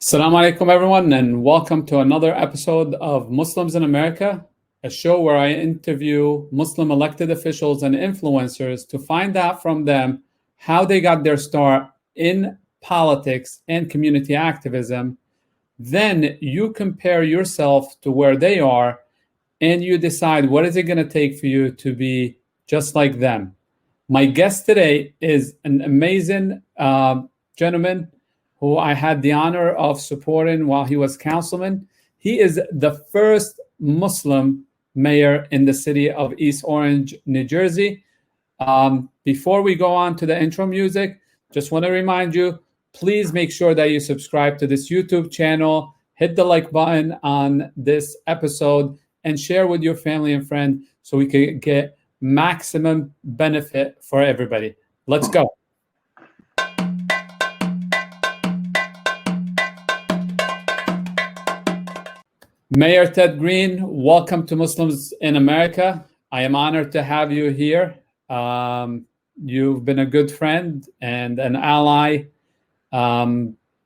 Assalamu alaikum, everyone, and welcome to another episode of Muslims in America, a show where I interview Muslim elected officials and influencers to find out from them how they got their start in politics and community activism. Then you compare yourself to where they are, and you decide what is it going to take for you to be just like them. My guest today is an amazing gentleman who I had the honor of supporting while he was councilman. He is the first Muslim mayor in the city of East Orange, New Jersey. Before we go on to the intro music, just want to remind you, please make sure that you subscribe to this YouTube channel, hit the like button on this episode, and share with your family and friends so we can get maximum benefit for everybody. Let's go. Mayor Ted Green, welcome to Muslims in America. I am honored to have you here. You've been a good friend and an ally.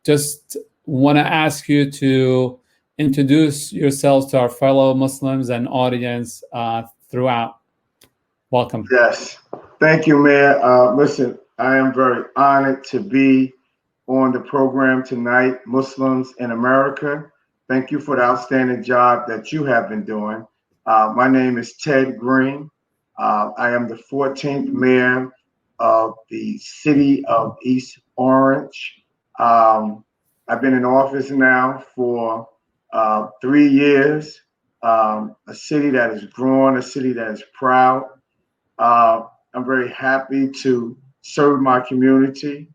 Just want to ask you to introduce yourselves to our fellow Muslims and audience throughout. Welcome. Yes. Thank you, Mayor. Listen, I am very honored to be on the program tonight, Muslims in America. Thank you for the outstanding job that you have been doing. My name is Ted Green. I am the 14th mayor of the city of East Orange. I've been in office now for 3 years. A city that is growing, a city that is proud. I'm very happy to serve my community.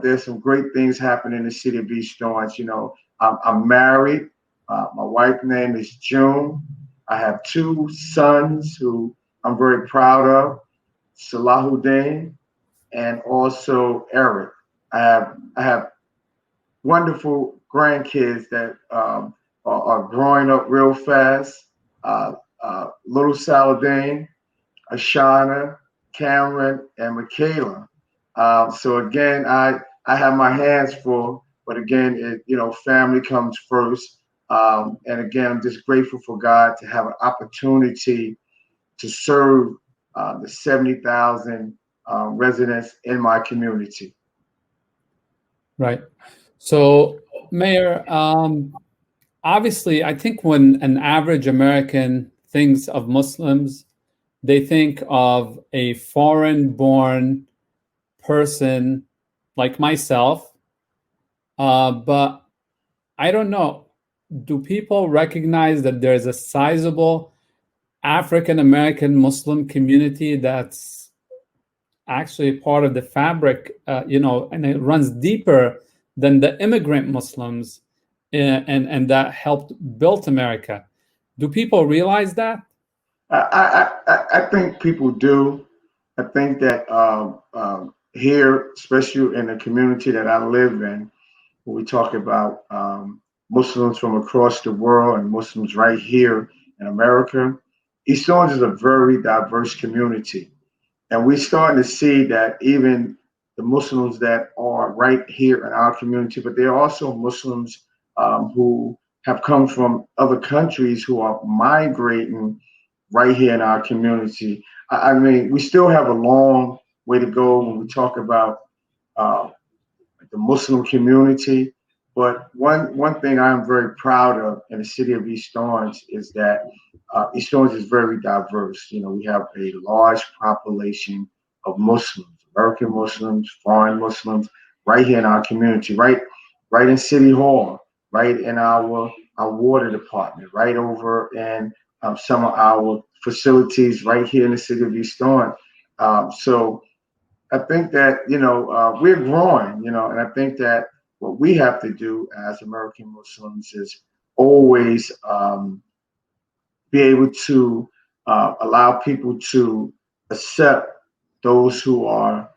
There's some great things happening in the city of East Orange. I'm married. My wife's name is June. I have 2 sons who I'm very proud of, Salahuddin and also Eric. I have wonderful grandkids that are growing up real fast. Little Salahuddin, Ashana, Cameron, and Michaela. So again, I have my hands full, but again, family comes first. And again, I'm just grateful for God to have an opportunity to serve the 70,000 residents in my community. Right. So, Mayor, obviously, I think when an average American thinks of Muslims, they think of a foreign-born person like myself, but I don't know. Do people recognize that there's a sizable African-American Muslim community that's actually part of the fabric, and it runs deeper than the immigrant Muslims and that helped build America? Do people realize that? I think people do. I think that here, especially in the community that I live in, when we talk about Muslims from across the world and Muslims right here in America, East Orange is a very diverse community. And we're starting to see that even the Muslims that are right here in our community, but there are also Muslims who have come from other countries who are migrating right here in our community. I mean, we still have a long way to go when we talk about the Muslim community. But one thing I'm very proud of in the city of East Orange is that East Orange is very diverse. We have a large population of Muslims, American Muslims, foreign Muslims, right here in our community, right in City Hall, right in our water department, right over in some of our facilities right here in the city of East Orange. So I think that, we're growing, and I think that what we have to do as American Muslims is always be able to allow people to accept those who are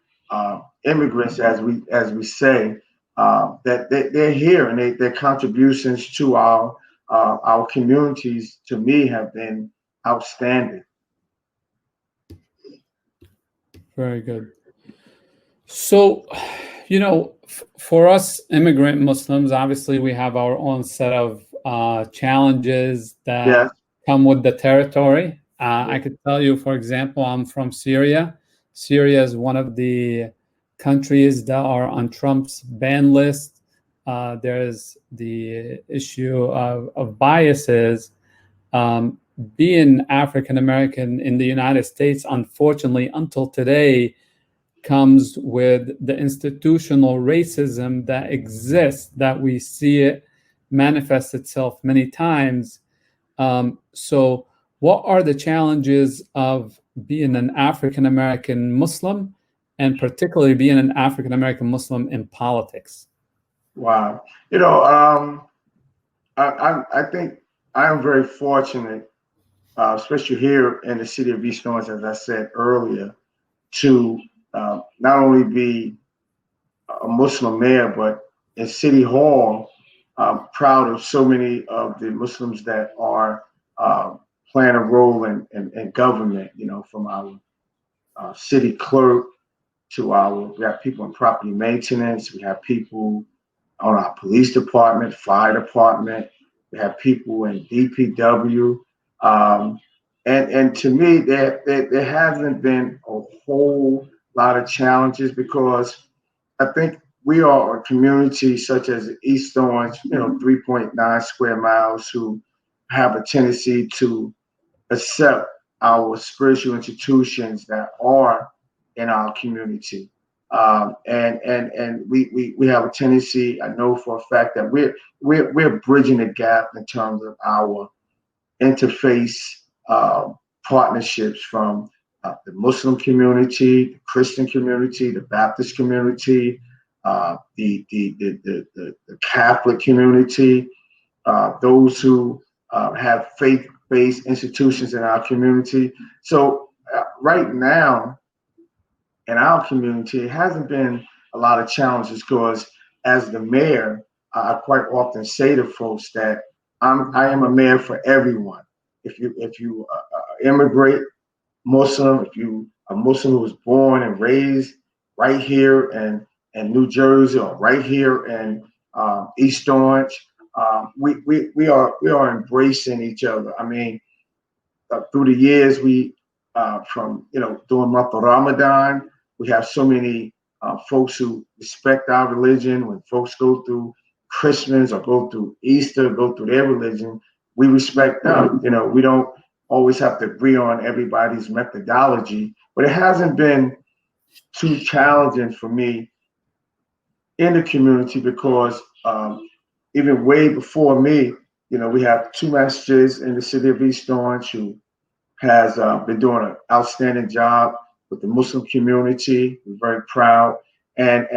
immigrants, as we say, that they're here and their contributions to our communities, to me, have been outstanding. Very good. So For us immigrant Muslims, obviously we have our own set of challenges that Yes. come with the territory. I could tell you, for example, I'm from Syria. Syria is one of the countries that are on Trump's ban list. There's the issue of biases. Being African American in the United States, unfortunately, until today, comes with the institutional racism that exists, that we see it manifest itself many times. So what are the challenges of being an African American Muslim, and particularly being an African American Muslim in politics? Wow. I think I am very fortunate, especially here in the city of East Orange, as I said earlier, to not only be a Muslim mayor, but in City Hall, I'm proud of so many of the Muslims that are playing a role in government, from our city clerk we have people in property maintenance, we have people on our police department, fire department, we have people in DPW. And to me, there hasn't been a whole lot of challenges because I think we are a community such as East Orange, 3.9 square miles, who have a tendency to accept our spiritual institutions that are in our community. And we have a tendency, I know for a fact, that we're bridging the gap in terms of our interface partnerships from the Muslim community, the Christian community, the Baptist community, the Catholic community, those who have faith-based institutions in our community. So right now in our community, it hasn't been a lot of challenges because as the mayor, I quite often say to folks that I am a mayor for everyone. If you immigrate Muslim, if you a Muslim who was born and raised right here in New Jersey or right here in East Orange, we are embracing each other. I mean, through the years, we from during month of Ramadan, we have so many folks who respect our religion. When folks go through Christmas or go through Easter, go through their religion, we respect them. We don't always have to agree on everybody's methodology, but it hasn't been too challenging for me in the community because even way before me, we have two messages in the city of East Orange who has been doing an outstanding job with the Muslim community. We're very proud, and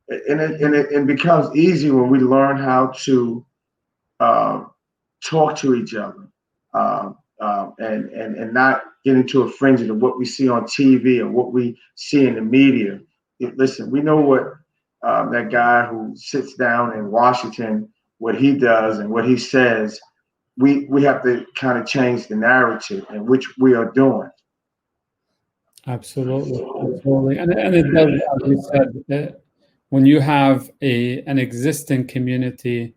it becomes easy when we learn how to talk to each other and not get into a frenzy of what we see on TV or what we see in the media. Listen, we know what that guy who sits down in Washington, what he does and what he says. We have to kind of change the narrative, in which we are doing. Absolutely, and it does, as you said, when you have an existing community,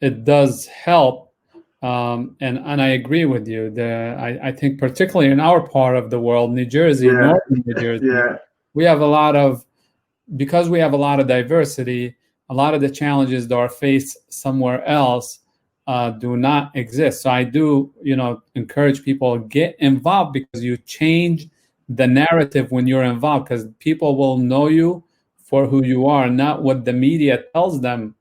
it does help. And I agree with you. I think particularly in our part of the world, New Jersey, northern New Jersey, we have because we have a lot of diversity, a lot of the challenges that are faced somewhere else do not exist. So I do, encourage people to get involved because you change the narrative when you're involved, because people will know you for who you are, not what the media tells them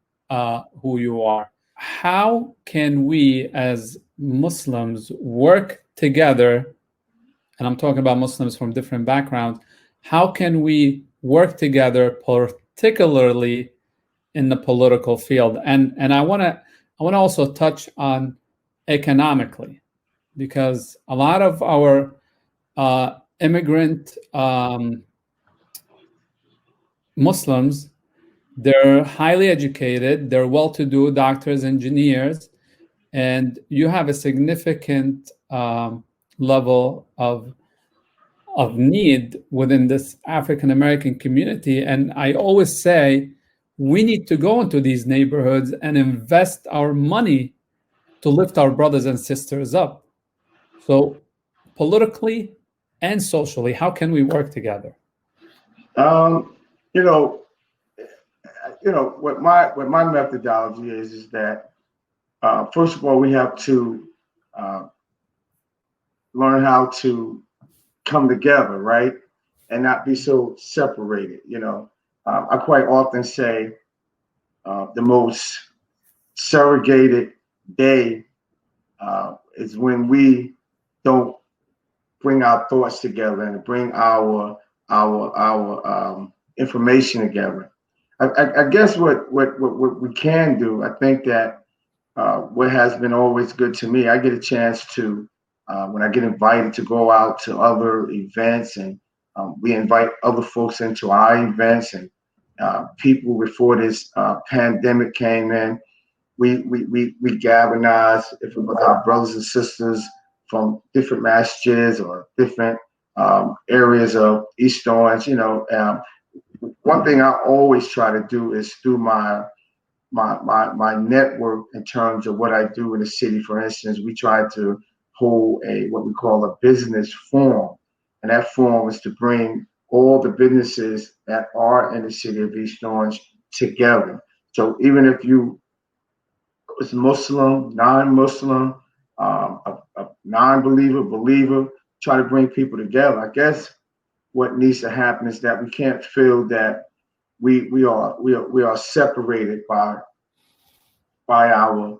who you are. How can we as Muslims work together? And I'm talking about Muslims from different backgrounds. How can we work together, particularly in the political field? And I want to also touch on economically, because a lot of our immigrant Muslims, they're highly educated, they're well-to-do doctors, engineers, and you have a significant level of of need within this African American community. And I always say we need to go into these neighborhoods and invest our money to lift our brothers and sisters up. So, politically and socially, how can we work together? Um, you know, what my methodology is that first of all we have to uh, learn how to come together, right, and not be so separated. I quite often say the most segregated day is when we don't bring our thoughts together and bring our information together. I guess what we can do, I think that what has been always good to me, I get a chance to, when I get invited to go out to other events, and we invite other folks into our events, and people before this pandemic came in, we galvanize with our brothers and sisters from different masjids or different areas of East Orange. One thing I always try to do is through my network in terms of what I do in the city. For instance, we try to hold what we call a business forum, and that forum is to bring all the businesses that are in the city of East Orange together. So even if you was Muslim, non-Muslim, a non-believer, believer, try to bring people together. I guess what needs to happen is that we can't feel that we are separated by our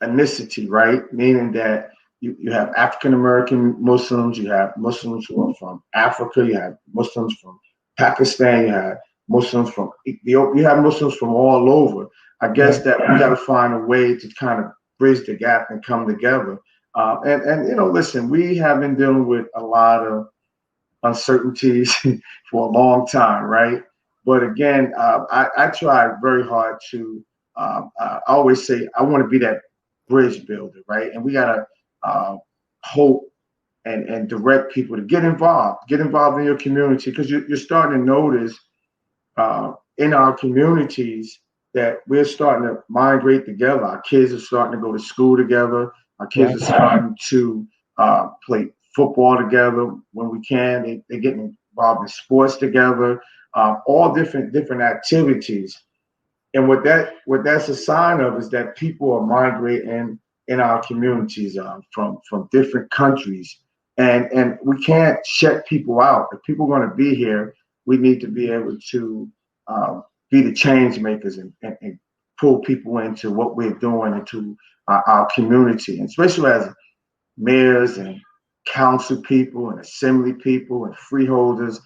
ethnicity, right? Meaning that you have African American Muslims, you have Muslims who are from Africa, you have Muslims from Pakistan, you have Muslims from Ethiopia, you have Muslims from all over. I guess that we got to find a way to kind of bridge the gap and come together. And listen, we have been dealing with a lot of uncertainties for a long time, right? But again, I try very hard to. I always say I want to be that bridge builder, right? And we gotta hope and direct people to get involved in your community, because you're starting to notice in our communities that we're starting to migrate together. Our kids are starting to go to school together. Our kids are starting to play football together when we can. They're getting involved in sports together, all different activities. And what that's a sign of is that people are migrating in our communities from different countries, and we can't shut people out. If people are going to be here, we need to be able to be the change makers and pull people into what we're doing into our community, and especially as mayors and council people and assembly people and freeholders.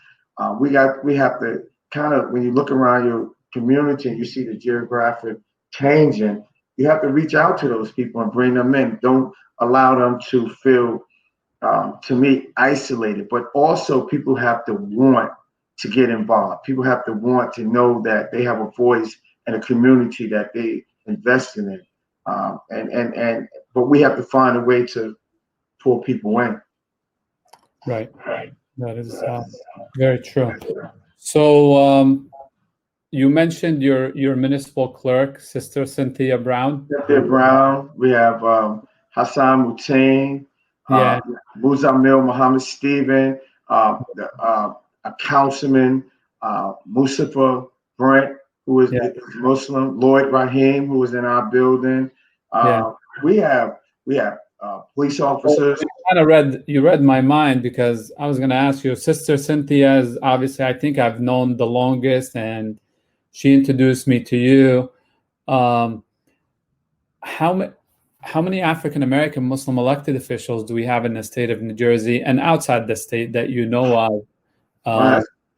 We have to kind of, when you look around your community and you see the geographic changing, you have to reach out to those people and bring them in. Don't allow them to feel, to me, isolated. But also, people have to want to get involved. People have to want to know that they have a voice in a community that they invested in. But we have to find a way to pull people in. Right. That is very true. So you mentioned your municipal clerk, Sister Cynthia Brown. Cynthia Brown. We have Hassan Mutain, Yeah. Muzamil Muhammad Stephen, a councilman, Mustafa Brent, who is Muslim, Lloyd Rahim, who is in our building. We have police officers. You read my mind, because I was going to ask you. Sister Cynthia is obviously, I think, I've known the longest, and she introduced me to you. How many African American Muslim elected officials do we have in the state of New Jersey and outside the state that you know of?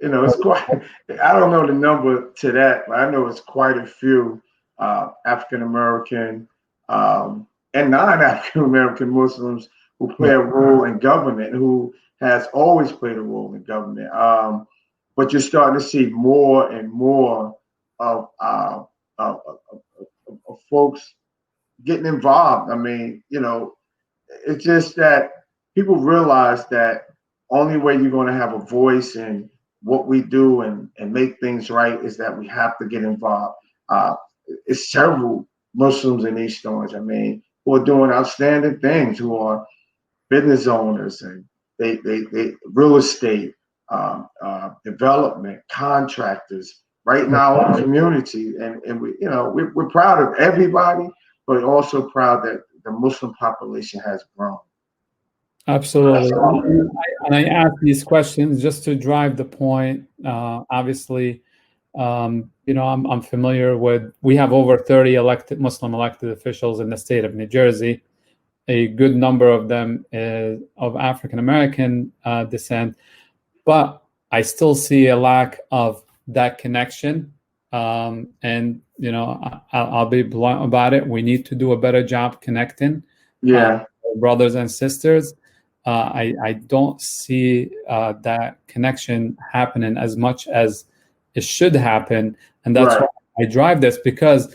It's quite. I don't know the number to that, but I know it's quite a few African American and non-African American Muslims who play a role in government, who has always played a role in government. But you're starting to see more and more of folks getting involved. I mean, it's just that people realize that only way you're going to have a voice in what we do and make things right is that we have to get involved. Uh, it's several Muslims in East Orange, I mean, who are doing outstanding things, who are business owners and they real estate, development, contractors, right in our own community. And we, we're proud of everybody, but also proud that the Muslim population has grown. Absolutely. And I ask these questions just to drive the point. Obviously, I'm familiar with, we have over 30 Muslim elected officials in the state of New Jersey. A good number of them is of African American descent, but I still see a lack of that connection. And I'll be blunt about it. We need to do a better job connecting. Brothers and sisters. I don't see that connection happening as much as it should happen, and that's why I drive this, because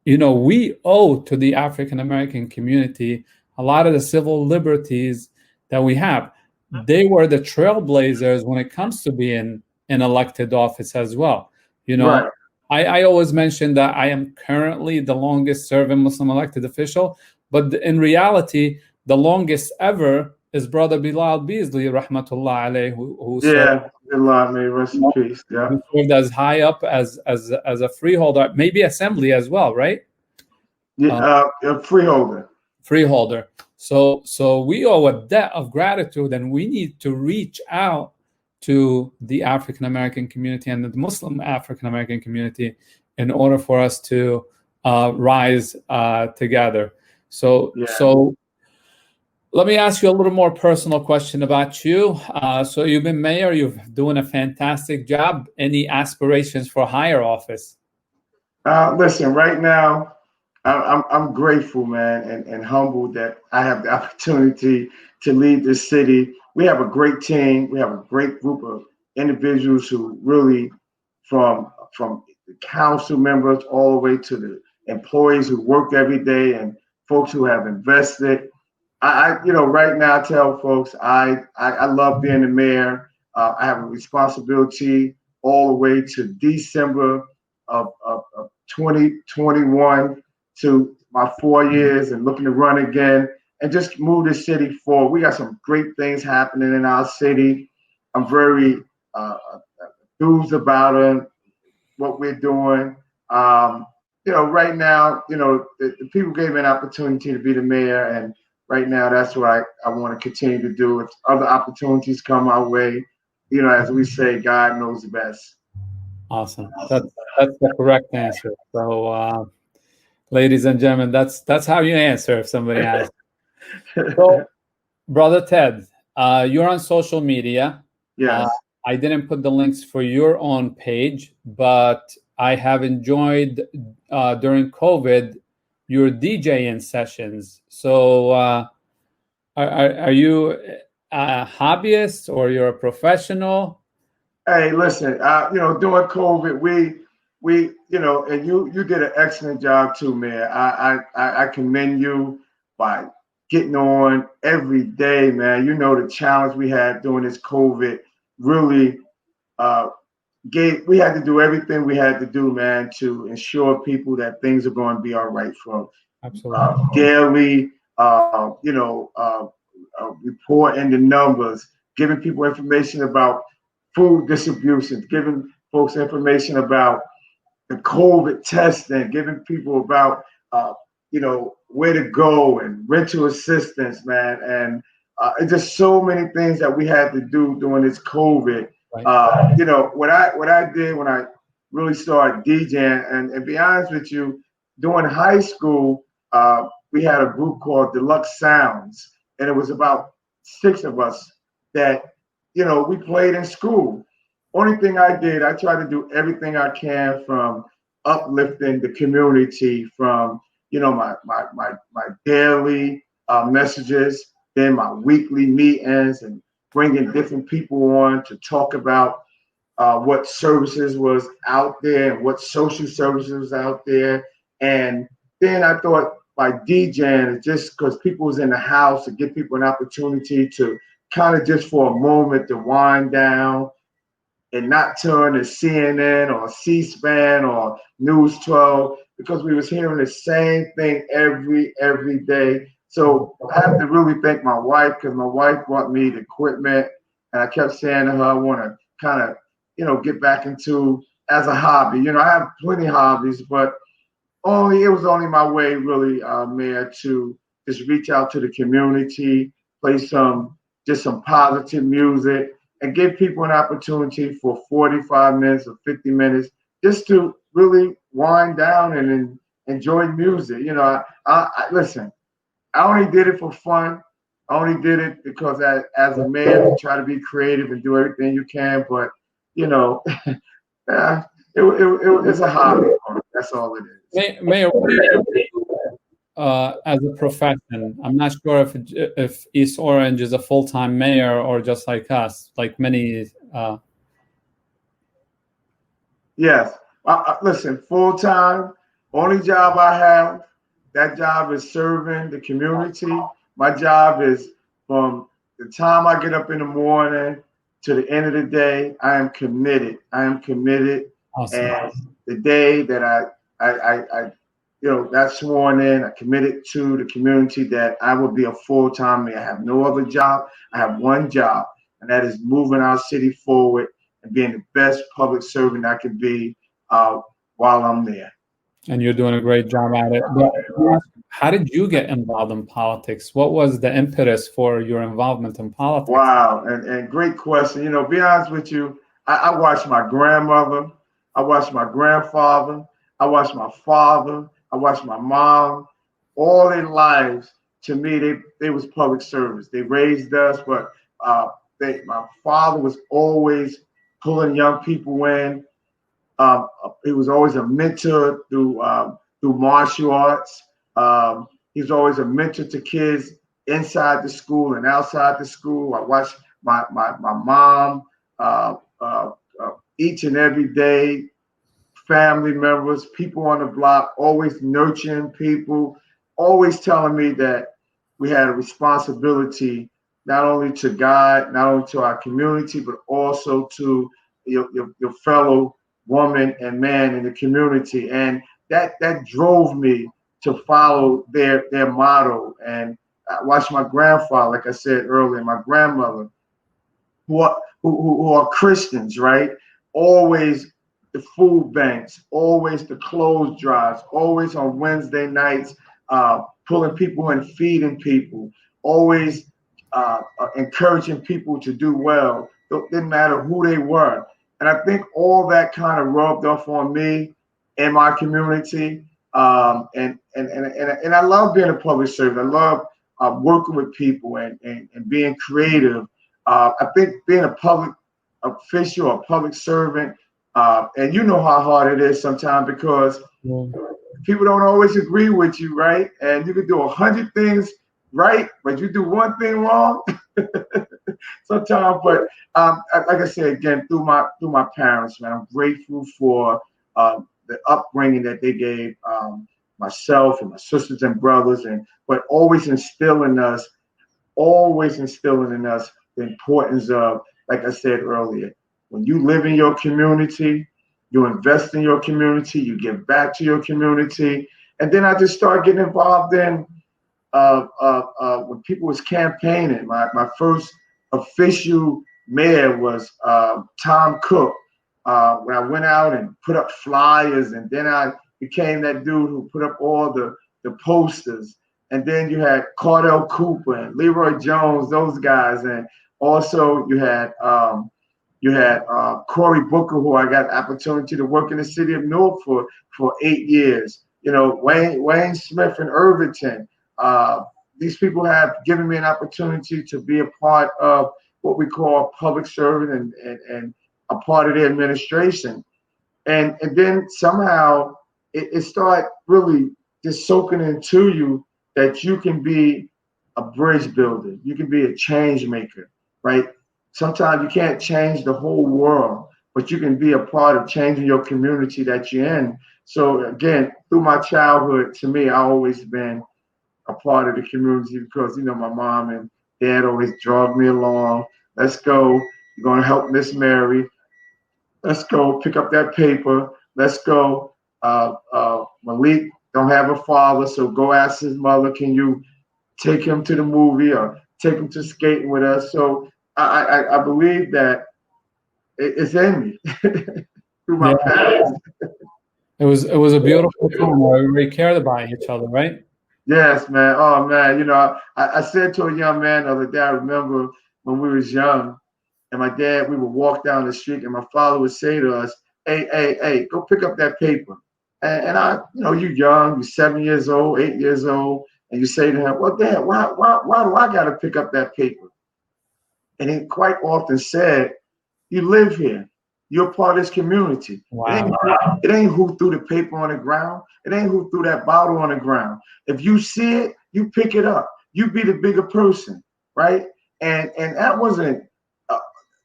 we owe to the African American community a lot of the civil liberties that we have. They were the trailblazers when it comes to being in elected office as well. I always mention that I am currently the longest serving Muslim elected official, but in reality, the longest ever is Brother Bilal Beasley, rahmatullah alayh, who served, rest in peace. Who served as high up as a freeholder, maybe assembly as well, right? A freeholder. Freeholder. So we owe a debt of gratitude, and we need to reach out to the African American community and the Muslim African American community in order for us to rise together. So let me ask you a little more personal question about you. So you've been mayor, you're doing a fantastic job. Any aspirations for higher office? Listen, right now, I'm grateful, man, and humbled that I have the opportunity to lead this city. We have a great team. We have a great group of individuals who really, from the council members all the way to the employees who work every day and folks who have invested. Right now I tell folks I love being the mayor. I have a responsibility all the way to December of 2021 to my 4 years and looking to run again and just move the city forward. We got some great things happening in our city. I'm very enthused about what we're doing. Right now, the people gave me an opportunity to be the mayor, and right now that's what I want to continue to do. If other opportunities come our way, as we say, God knows best. Awesome. That's the correct answer. So, ladies and gentlemen, that's how you answer if somebody asks. So, Brother Ted, you're on social media. Yes. I didn't put the links for your own page, but I have enjoyed during COVID your DJing sessions. So, are you a hobbyist or you're a professional? Hey, listen, during COVID, we and you did an excellent job too, man. I commend you by getting on every day, man. The challenge we had during this COVID really we had to do everything we had to do, man, to ensure people that things are going to be all right, from daily, reporting the numbers, giving people information about food distribution, giving folks information about the COVID testing, giving people about, where to go and rental assistance, man. And it's just so many things that we had to do during this COVID. What I did when I really started DJing, and be honest with you, during high school, we had a group called Deluxe Sounds, and it was about 6 of us that, we played in school. Only thing I did, I tried to do everything I can from uplifting the community, from, my daily messages, then my weekly meetings, and bringing different people on to talk about what services was out there and what social services was out there. And then I thought by DJing, just because people was in the house, to give people an opportunity to kind of just for a moment to wind down and not turn to CNN or C-SPAN or News 12, because we was hearing the same thing every day. So I have to really thank my wife, because my wife brought me the equipment, and I kept saying to her, I want to kind of, get back into as a hobby. I have plenty of hobbies, but it was only my way, really, Mayor, to just reach out to the community, play some positive music, and give people an opportunity for 45 minutes or 50 minutes just to really wind down and enjoy music. I listen. I only did it for fun. I only did it because as a man, you try to be creative and do everything you can. But it's a hobby. That's all it is. Mayor, what do you do as a profession? I'm not sure if East Orange is a full-time mayor or just like us, like many. Yes. Listen, full-time, only job I have, that job is serving the community. My job is from the time I get up in the morning to the end of the day, I am committed. Awesome. And the day that I got sworn in, I committed to the community that I will be a full-time mayor. I have no other job. I have one job, and that is moving our city forward and being the best public servant I can be while I'm there. And you're doing a great job at it. But how did you get involved in politics? What was the impetus for your involvement in politics? Wow, and great question. Be honest with you, I watched my grandmother, I watched my grandfather, I watched my father, I watched my mom. All their lives, to me, they was public service. They raised us, but my father was always pulling young people in. He was always a mentor through martial arts. He was always a mentor to kids inside the school and outside the school. I watched my mom each and every day, family members, people on the block, always nurturing people, always telling me that we had a responsibility not only to God, not only to our community, but also to your fellow woman and man in the community. And that drove me to follow their motto. And I watched my grandfather, like I said earlier, my grandmother, who are Christians, right? Always the food banks, always the clothes drives, always on Wednesday nights, pulling people and feeding people, always encouraging people to do well. It didn't matter who they were. And I think all that kind of rubbed off on me and my community. And I love being a public servant. I love working with people and being creative. I think being a public official or public servant, and you know how hard it is sometimes, because people don't always agree with you, right? And you can do 100 things right, but you do one thing wrong sometimes. But like I said, again, through my parents, man, I'm grateful for the upbringing that they gave myself and my sisters and brothers, but always instilling in us the importance of, like I said earlier, when you live in your community, you invest in your community, you give back to your community. And then I just started getting involved in when people was campaigning. My first official mayor was Tom Cook, when I went out and put up flyers, and then I became that dude who put up all the posters. And then you had Cardell Cooper and Leroy Jones, those guys, and also you had Cory Booker, who I got the opportunity to work in the city of Newark for 8 years. Wayne Smith in Irvington. These people have given me an opportunity to be a part of what we call public servant and a part of the administration. And then somehow it started really just soaking into you that you can be a bridge builder. You can be a change maker, right? Sometimes you can't change the whole world, but you can be a part of changing your community that you're in. So again, through my childhood, to me, I've always been a part of the community because, my mom and Dad always drug me along. Let's go. You're going to help Miss Mary. Let's go pick up that paper. Let's go. Malik don't have a father, so go ask his mother, can you take him to the movie or take him to skating with us? So I believe that it's in me through my parents. It was a beautiful time where everybody cared about each other, right? Yes, man. Oh, man. You know, I said to a young man the other day, I remember when we was young, and my dad, we would walk down the street, and my father would say to us, hey, go pick up that paper. And I, you know, you're young, you're 7 years old, 8 years old, and you say to him, well, Dad, why do I got to pick up that paper? And he quite often said, you live here. You're part of this community. Wow. It ain't who threw the paper on the ground. It ain't who threw that bottle on the ground. If you see it, you pick it up. You be the bigger person, right? And that wasn't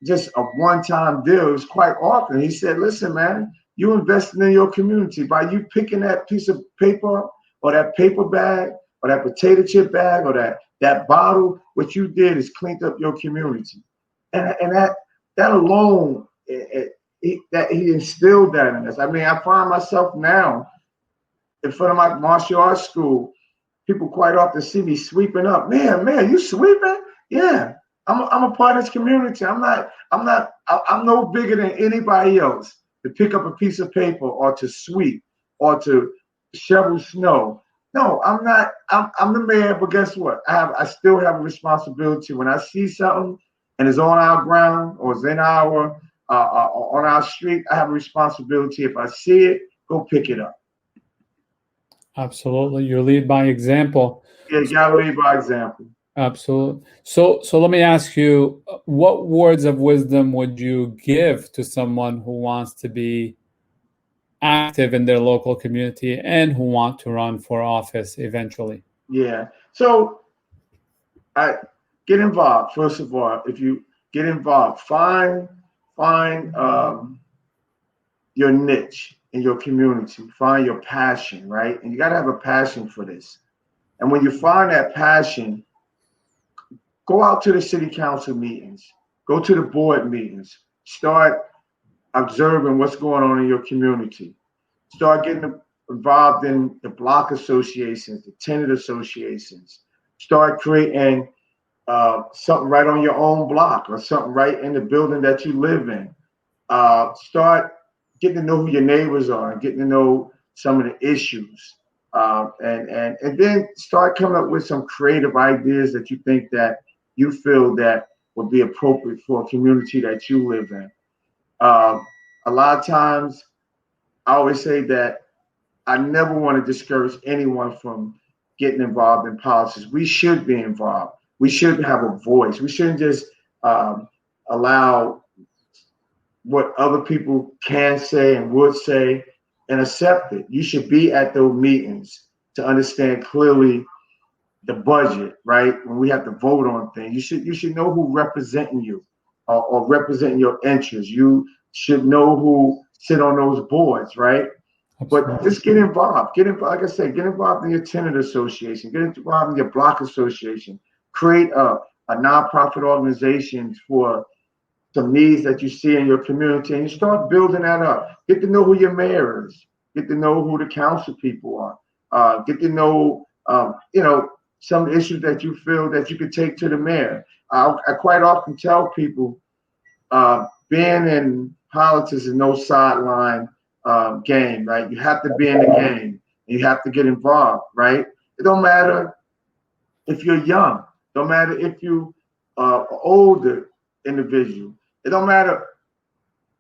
just a one-time deal. It was quite often. He said, listen, man, you investing in your community by you picking that piece of paper or that paper bag or that potato chip bag or that bottle. What you did is cleaned up your community. And that alone, he instilled that in us. I mean, I find myself now in front of my martial arts school. People quite often see me sweeping up. Man, you sweeping? Yeah, I'm a part of this community. I'm no bigger than anybody else to pick up a piece of paper or to sweep or to shovel snow. No, I'm not. I'm the mayor, but guess what? I still have a responsibility when I see something and it's on our ground or it's in our on our street. I have a responsibility. If I see it, go pick it up. Absolutely. You lead by example. Yeah, you gotta lead by example. Absolutely. So let me ask you, what words of wisdom would you give to someone who wants to be active in their local community and who want to run for office eventually? Yeah. So I get involved. First of all, if you get involved, find your niche in your community. Find your passion, right? And you got to have a passion for this. And when you find that passion, go out to the city council meetings, go to the board meetings, start observing what's going on in your community. Start getting involved in the block associations, the tenant associations. Start creating something right on your own block or something right in the building that you live in. Start getting to know who your neighbors are and getting to know some of the issues. And then start coming up with some creative ideas that you think that you feel that would be appropriate for a community that you live in. A lot of times, I always say that I never want to discourage anyone from getting involved in politics. We should be involved. We should have a voice. We shouldn't just allow what other people can say and would say and accept it. You should be at those meetings to understand clearly the budget, right? When we have to vote on things, you should know who representing you or representing your interests. You should know who sit on those boards, right? Absolutely. But just get involved. Like I said, get involved in your tenant association. Get involved in your block association. Create a nonprofit organization for some needs that you see in your community, and you start building that up. Get to know who your mayor is. Get to know who the council people are. Get to know, some issues that you feel that you could take to the mayor. I quite often tell people, being in politics is no sideline game, right? You have to be in the game. And you have to get involved, right? It don't matter if you're young. Don't matter if you are an older individual. It don't matter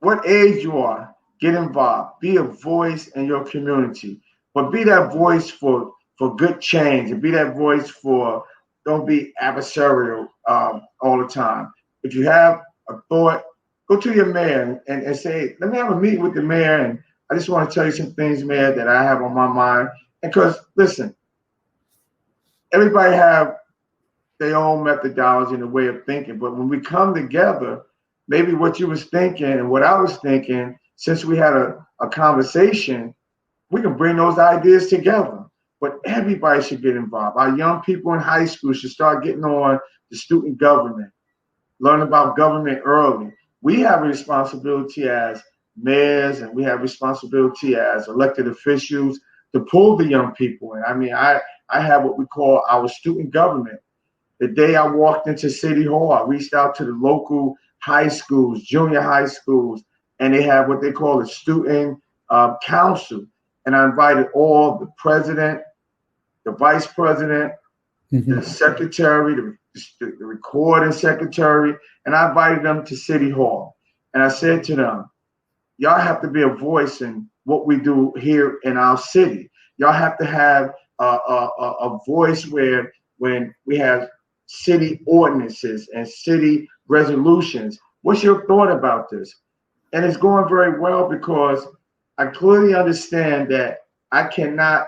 what age you are. Get involved. Be a voice in your community, but be that voice for good change, and be that voice for, don't be adversarial all the time. If you have a thought, go to your mayor and say, let me have a meeting with the mayor, and I just want to tell you some things, mayor, that I have on my mind. Because listen, everybody have their own methodology and a way of thinking, but when we come together, maybe what you was thinking and what I was thinking, since we had a conversation, we can bring those ideas together. but everybody should get involved. Our young people in high school should start getting on the student government, learn about government early. We have a responsibility as mayors, and we have responsibility as elected officials to pull the young people in. I mean, I have what we call our student government. The day I walked into City Hall, I reached out to the local high schools, junior high schools, and they have what they call a student council. And I invited all the president, the vice president, the secretary, the recording secretary, and I invited them to City Hall. And I said to them, y'all have to be a voice in what we do here in our city. Y'all have to have a voice where when we have city ordinances and city resolutions, what's your thought about this? And it's going very well because I clearly understand that I cannot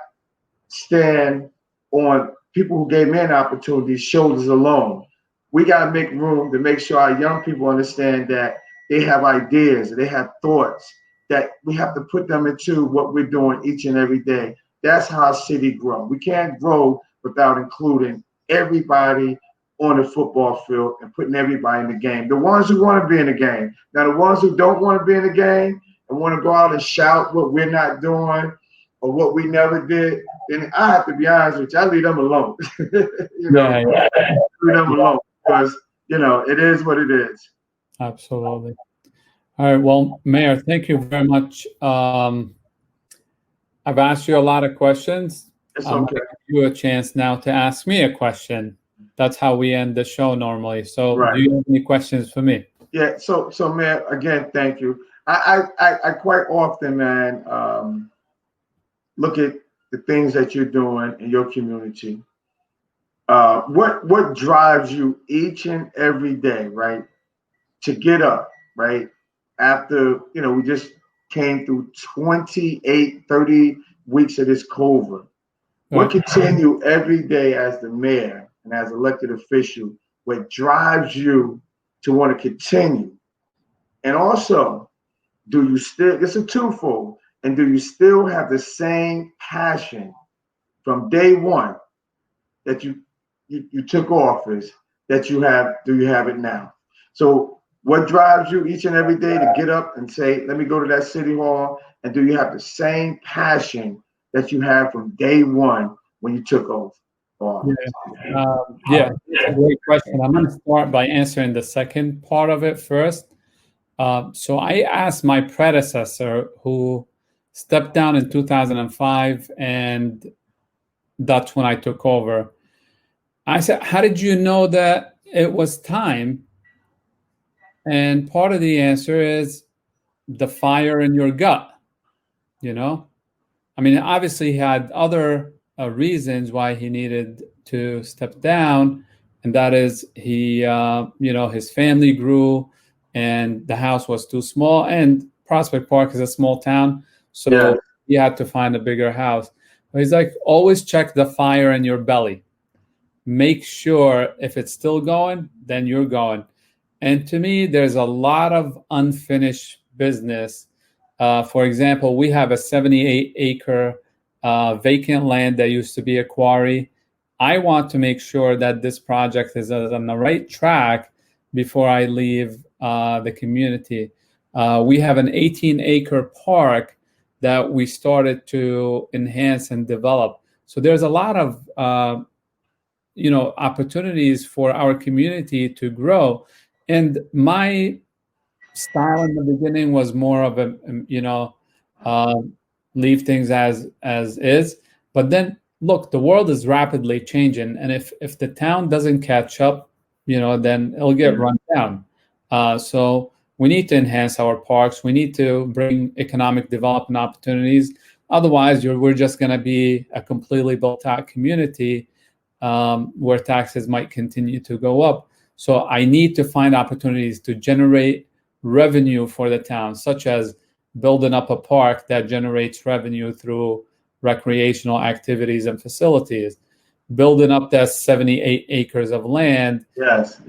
stand on people who gave me an opportunity shoulders alone. We got to make room to make sure our young people understand that they have ideas, they have thoughts, that we have to put them into what we're doing each and every day. That's how a city grows. We can't grow without including everybody on the football field and putting everybody in the game. The ones who want to be in the game. Now, the ones who don't want to be in the game and want to go out and shout what we're not doing or what we never did, then I have to be honest with you, I leave them alone. Leave them alone because, it is what it is. Absolutely. All right. Well, Mayor, thank you very much. I've asked you a lot of questions. It's I'm okay. going to give you a chance now to ask me a question. That's how we end the show normally. So Right. Do you have any questions for me? Yeah. So Mayor, again, thank you. I quite often, man, look at the things that you're doing in your community. What drives you each and every day, right, to get up, right, after, we just came through 28, 30 weeks of this COVID. What continue every day as the mayor and as elected official, what drives you to want to continue? And also, do you still, it's a twofold, and do you still have the same passion from day one that you took office that you have, do you have it now? So what drives you each and every day to get up and say, let me go to that city hall? And do you have the same passion that you had from day one when you took office? Yeah, it's a great question. I'm going to start by answering the second part of it first. So I asked my predecessor, who stepped down in 2005, and that's when I took over. I said, how did you know that it was time? And part of the answer is the fire in your gut. I mean, obviously he had other reasons why he needed to step down, and that is he, his family grew, and the house was too small, and Prospect Park is a small town, so he had to find a bigger house. But he's like, always check the fire in your belly. Make sure if it's still going, then you're going. And to me, there's a lot of unfinished business. For example, we have a 78-acre vacant land that used to be a quarry. I want to make sure that this project is on the right track before I leave the community. We have an 18-acre park that we started to enhance and develop. So there's a lot of opportunities for our community to grow. And my style in the beginning was more of a, leave things as is. But then, look, the world is rapidly changing. And if the town doesn't catch up, then it'll get run down. So we need to enhance our parks. We need to bring economic development opportunities. Otherwise, we're just going to be a completely built-out community where taxes might continue to go up. So I need to find opportunities to generate revenue for the town, such as building up a park that generates revenue through recreational activities and facilities, building up that 78 acres of land. Yes.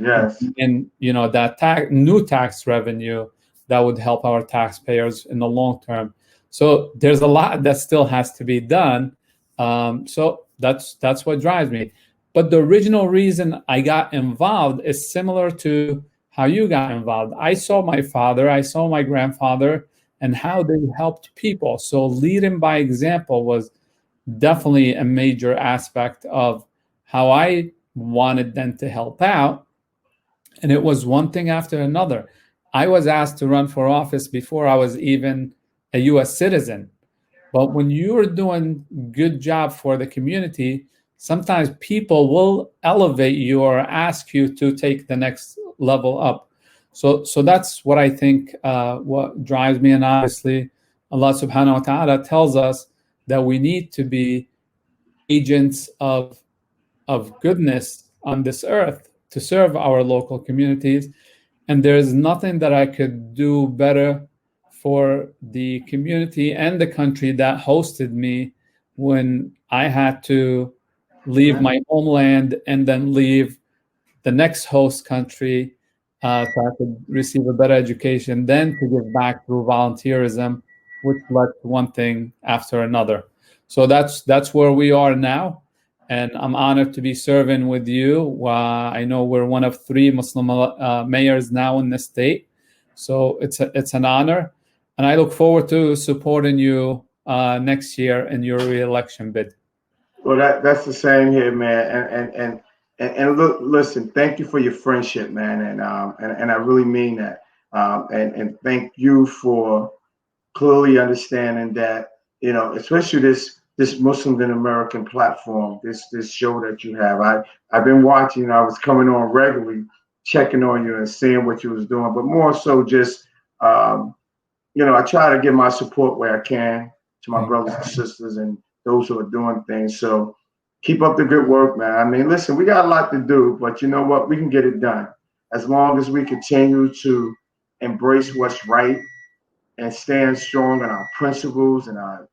And, that new tax revenue that would help our taxpayers in the long term. So there's a lot that still has to be done, So that's what drives me. But the original reason I got involved is similar to how you got involved. I saw my father, I saw my grandfather, and how they helped people. So leading by example was definitely a major aspect of how I wanted them to help out. And it was one thing after another. I was asked to run for office before I was even a US citizen. But when you're doing good job for the community, sometimes people will elevate you or ask you to take the next level up. So that's what I think what drives me. And obviously, Allah subhanahu wa ta'ala tells us that we need to be agents of goodness on this earth to serve our local communities. And there's nothing that I could do better for the community and the country that hosted me when I had to leave my homeland and then leave the next host country so I could receive a better education, then to give back through volunteerism, which led to one thing after another. So that's where we are now. And I'm honored to be serving with you. I know we're one of 3 Muslim mayors now in the state. So it's an honor. And I look forward to supporting you next year in your re-election bid. Well, that's the same here, man. And look, listen, thank you for your friendship, man. And I really mean that. And thank you for clearly understanding that, you know, especially this Muslims in American platform, this show that you have. I've been watching. I was coming on regularly, checking on you and seeing what you was doing, but more so just, you know, I try to give my support where I can to my brothers and sisters and those who are doing things. So keep up the good work, man. I mean, listen, we got a lot to do, but you know what? We can get it done as long as we continue to embrace what's right and stand strong in our principles and our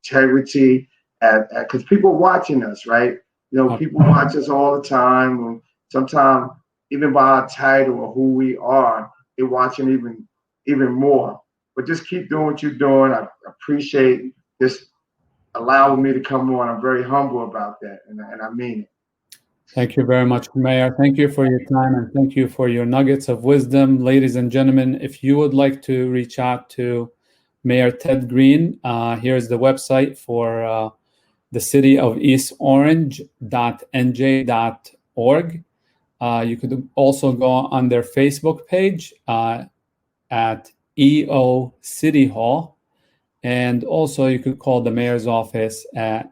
integrity. Because people watching us, right? You know, people watch us all the time. Sometimes even by our title or who we are, they're watching even more. But just keep doing what you're doing. I appreciate this allowing me to come on. I'm very humble about that, and I mean it. Thank you very much, Mayor. Thank you for your time, and thank you for your nuggets of wisdom. Ladies and gentlemen, if you would like to reach out to Mayor Ted Green, here's the website for the city of eastorange.nj.org. You could also go on their Facebook page at EO City Hall. And also you could call the mayor's office at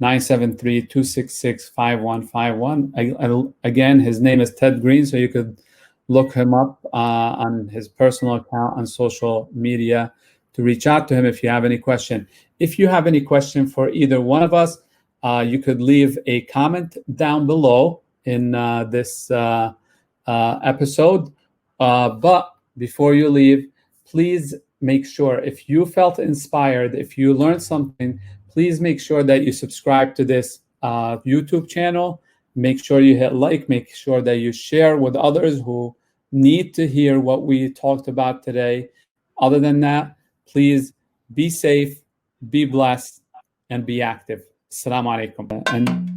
973-266-5151. Again, his name is Ted Green, so you could look him up on his personal account on social media to reach out to him if you have any question. If you have any question for either one of us, you could leave a comment down below in this episode. But before you leave, please make sure, if you felt inspired, if you learned something, please make sure that you subscribe to this YouTube channel. Make sure you hit like, make sure that you share with others who need to hear what we talked about today. Other than that, please be safe, be blessed, and be active. Assalamu alaikum. And